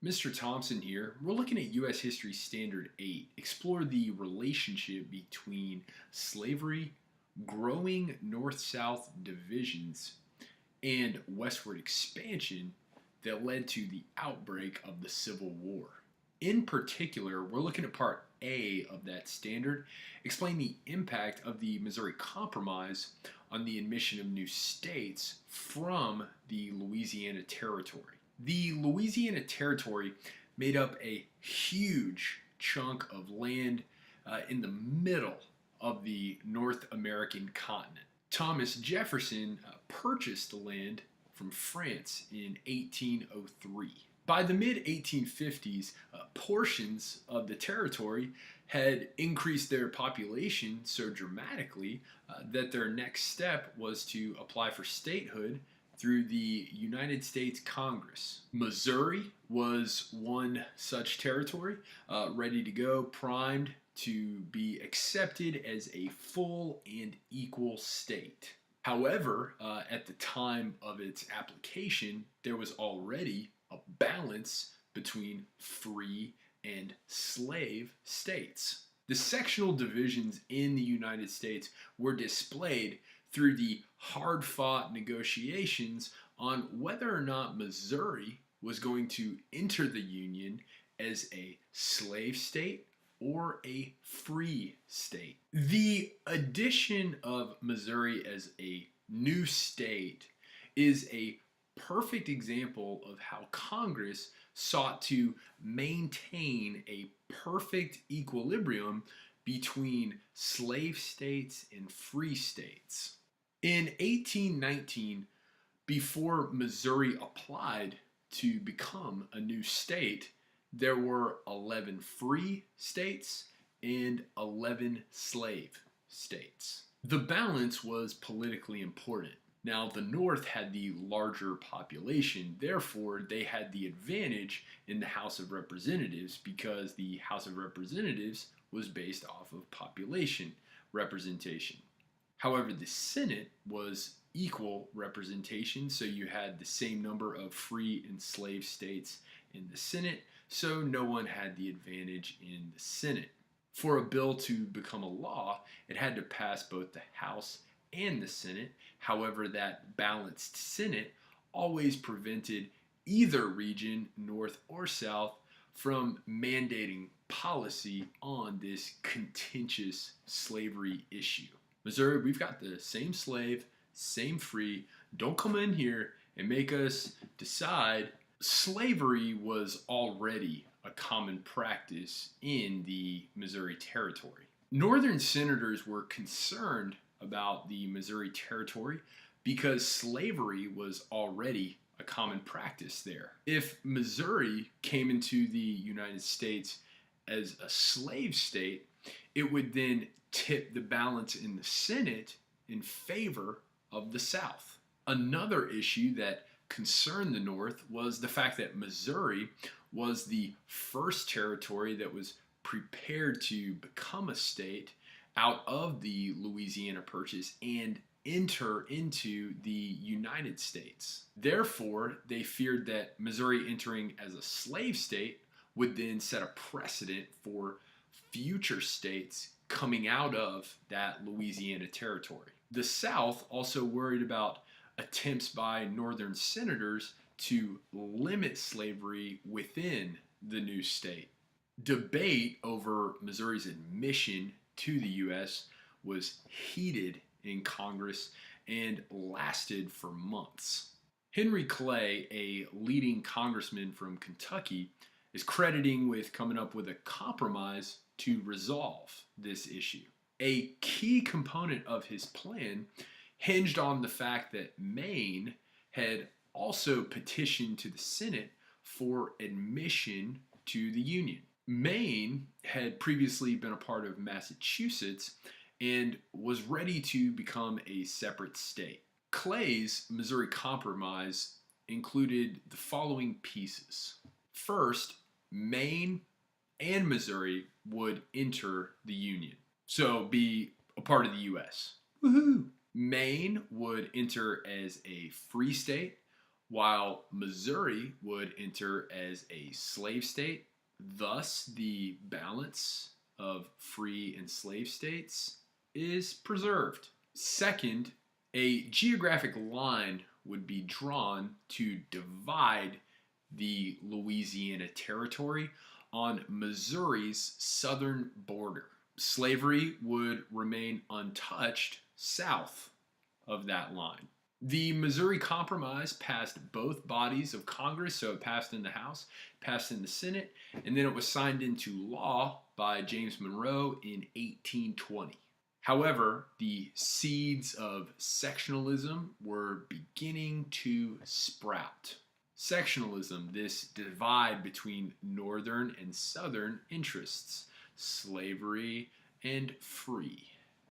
Mr. Thompson here. We're looking at U.S. History Standard 8. Explore the relationship between slavery, growing North-South divisions, and westward expansion that led to the outbreak of the Civil War. In particular, we're looking at Part A of that standard, explain the impact of the Missouri Compromise on the admission of new states from the Louisiana Territory. The Louisiana Territory made up a huge chunk of land in the middle of the North American continent. Thomas Jefferson purchased the land from France in 1803. By the mid 1850s, portions of the territory had increased their population so dramatically that their next step was to apply for statehood through the United States Congress. Missouri was one such territory, ready to go, primed to be accepted as a full and equal state. However, at the time of its application, there was already a balance between free and slave states. The sectional divisions in the United States were displayed through the hard-fought negotiations on whether or not Missouri was going to enter the Union as a slave state or a free state. The addition of Missouri as a new state is a perfect example of how Congress sought to maintain a perfect equilibrium between slave states and free states. In 1819, before Missouri applied to become a new state, there were 11 free states and 11 slave states. The balance was politically important. Now, the North had the larger population, therefore they had the advantage in the House of Representatives because the House of Representatives was based off of population representation. However, the Senate was equal representation, so you had the same number of free and slave states in the Senate, so no one had the advantage in the Senate. For a bill to become a law, it had to pass both the House and the Senate. However, that balanced Senate always prevented either region, North or South, from mandating policy on this contentious slavery issue. Missouri, we've got the same slave, same free. Don't come in here and make us decide. Slavery was already a common practice in the Missouri Territory. Northern senators were concerned about the Missouri Territory because slavery was already a common practice there. If Missouri came into the United States as a slave state, it would then tip the balance in the Senate in favor of the South. Another issue that concerned the North was the fact that Missouri was the first territory that was prepared to become a state out of the Louisiana Purchase and enter into the United States. Therefore, they feared that Missouri entering as a slave state would then set a precedent for future states coming out of that Louisiana Territory. The South also worried about attempts by Northern senators to limit slavery within the new state. Debate over Missouri's admission to the U.S. was heated in Congress and lasted for months. Henry Clay, a leading congressman from Kentucky, is crediting with coming up with a compromise to resolve this issue. A key component of his plan hinged on the fact that Maine had also petitioned to the Senate for admission to the Union. Maine had previously been a part of Massachusetts and was ready to become a separate state. Clay's Missouri Compromise included the following pieces. First, Maine and Missouri would enter the Union, so be a part of the U.S. Woohoo! Maine would enter as a free state, while Missouri would enter as a slave state. Thus, the balance of free and slave states is preserved. Second, a geographic line would be drawn to divide the Louisiana Territory on Missouri's southern border. Slavery would remain untouched south of that line. The Missouri Compromise passed both bodies of Congress, so it passed in the House, passed in the Senate, and then it was signed into law by James Monroe in 1820. However, the seeds of sectionalism were beginning to sprout. Sectionalism, this divide between northern and southern interests, slavery and free.